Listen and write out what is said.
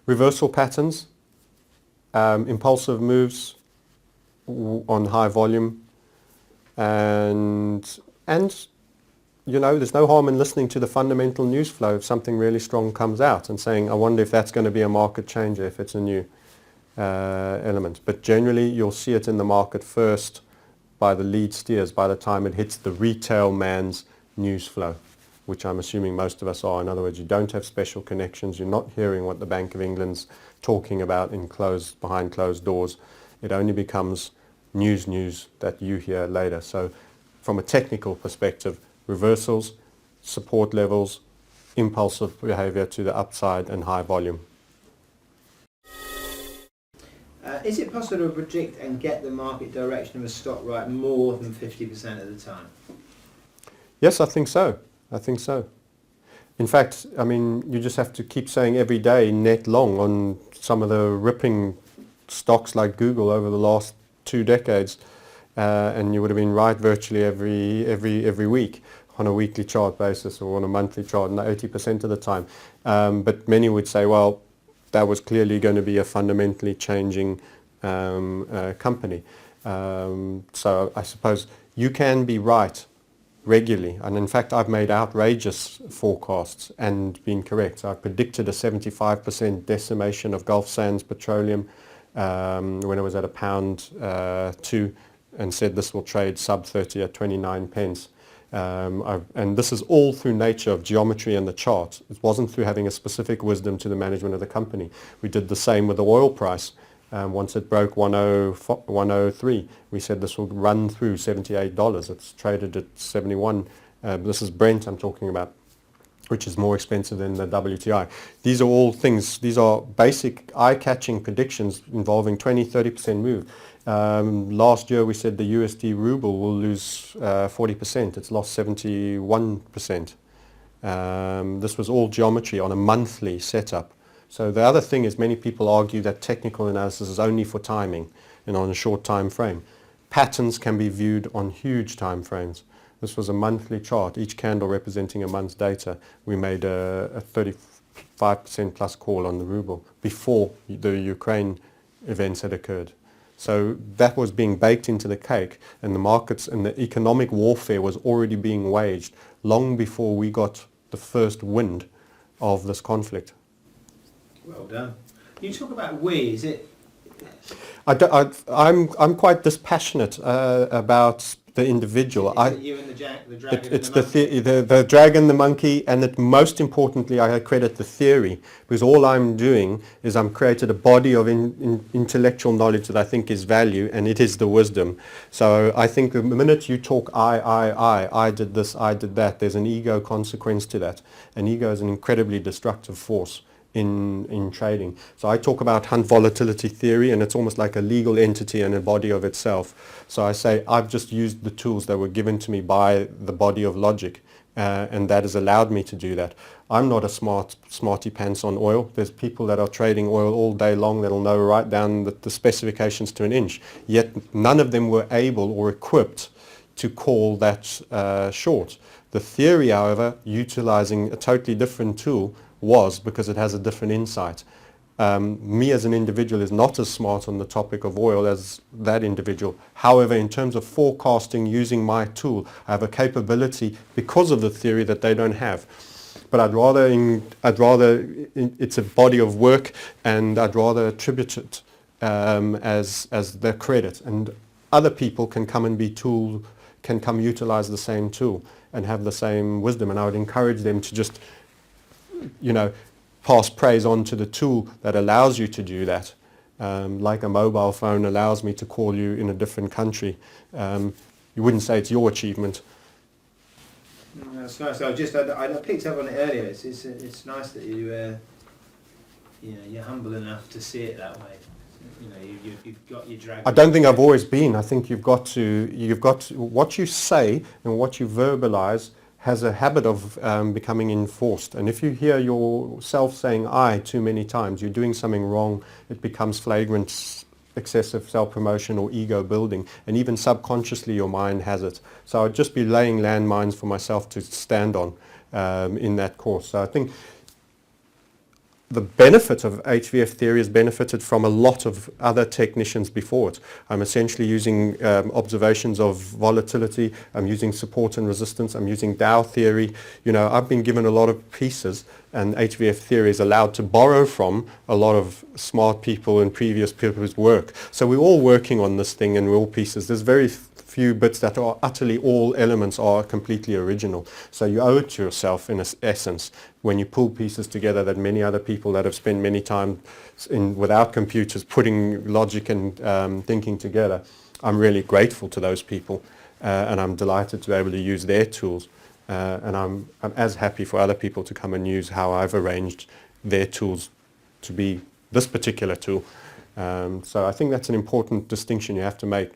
reversal patterns, impulsive moves on high volume, and there's no harm in listening to the fundamental news flow if something really strong comes out and saying, I wonder if that's going to be a market changer if it's a new element. But generally you'll see it in the market first by the lead steers by the time it hits the retail man's news flow, which I'm assuming most of us are. In other words, you don't have special connections. You're not hearing what the Bank of England's talking about behind closed doors. It only becomes news that you hear later. So from a technical perspective, reversals, support levels, impulsive behavior to the upside, and high volume. Is it possible to predict and get the market direction of a stock right more than 50% of the time? Yes, I think so. In fact, you just have to keep saying every day net long on some of the ripping stocks like Google over the last 2 decades, and you would have been right virtually every week on a weekly chart basis or on a monthly chart, 80% of the time. But many would say, well, that was clearly going to be a fundamentally changing company. So I suppose you can be right regularly, and in fact I've made outrageous forecasts and been correct. So I predicted a 75% decimation of Gulf Sands Petroleum when it was at £1.02, and said this will trade sub 30 at 29 pence. And this is all through nature of geometry and the chart. It wasn't through having a specific wisdom to the management of the company. We did the same with the oil price. Once it broke 103, we said this will run through $78. It's traded at 71. This is Brent I'm talking about, which is more expensive than the WTI. These are all things, these are basic eye-catching predictions involving 20-30% move. Last year we said the USD ruble will lose 40%. It's lost 71%. This was all geometry on a monthly setup. So the other thing is, many people argue that technical analysis is only for timing and on a short time frame. Patterns can be viewed on huge time frames. This was a monthly chart, each candle representing a month's data. We made a 35% plus call on the ruble before the Ukraine events had occurred. So that was being baked into the cake, and the markets and the economic warfare was already being waged long before we got the first wind of this conflict. Well done. You talk about we, is it? I'm quite dispassionate about the individual. Is it you and the dragon it's and the monkey? the dragon, the monkey, and most importantly, I credit the theory, because all I'm doing is I'm created a body of intellectual knowledge that I think is value, and it is the wisdom. So I think the minute you talk I did this, I did that, there's an ego consequence to that. And ego is an incredibly destructive force in trading. So I talk about hunt volatility theory, and it's almost like a legal entity and a body of itself. So I say I've just used the tools that were given to me by the body of logic, and that has allowed me to do that. I'm not a smarty pants on oil. There's people that are trading oil all day long that'll know right down the specifications to an inch, yet none of them were able or equipped to call that short. The theory, however, utilizing a totally different tool, was because it has a different insight. Me as an individual is not as smart on the topic of oil as that individual. However, in terms of forecasting using my tool, I have a capability because of the theory that they don't have. But I'd rather it's a body of work, and I'd rather attribute it as their credit. And other people can come and utilize the same tool and have the same wisdom. And I would encourage them to just pass praise on to the tool that allows you to do that. Like a mobile phone allows me to call you in a different country. You wouldn't say it's your achievement. That's nice. I picked up on it earlier. It's nice that you're humble enough to see it that way. You've got your dragon. I don't think I've always been. I think you've got to what you say and what you verbalize has a habit of becoming enforced. And if you hear yourself saying I too many times, you're doing something wrong. It becomes flagrant, excessive self-promotion or ego building. And even subconsciously your mind has it. So I'd just be laying landmines for myself to stand on in that course. So I think the benefit of HVF theory has benefited from a lot of other technicians before it. I'm essentially using observations of volatility, I'm using support and resistance, I'm using Dow theory. You know, I've been given a lot of pieces, and HVF theory is allowed to borrow from a lot of smart people and previous people's work. So we're all working on this thing, and we're all pieces. There's very few bits that are utterly, all elements are completely original. So you owe it to yourself in essence when you pull pieces together that many other people that have spent many time without computers putting logic and thinking together. I'm really grateful to those people, and I'm delighted to be able to use their tools, and I'm as happy for other people to come and use how I've arranged their tools to be this particular tool. So I think that's an important distinction you have to make.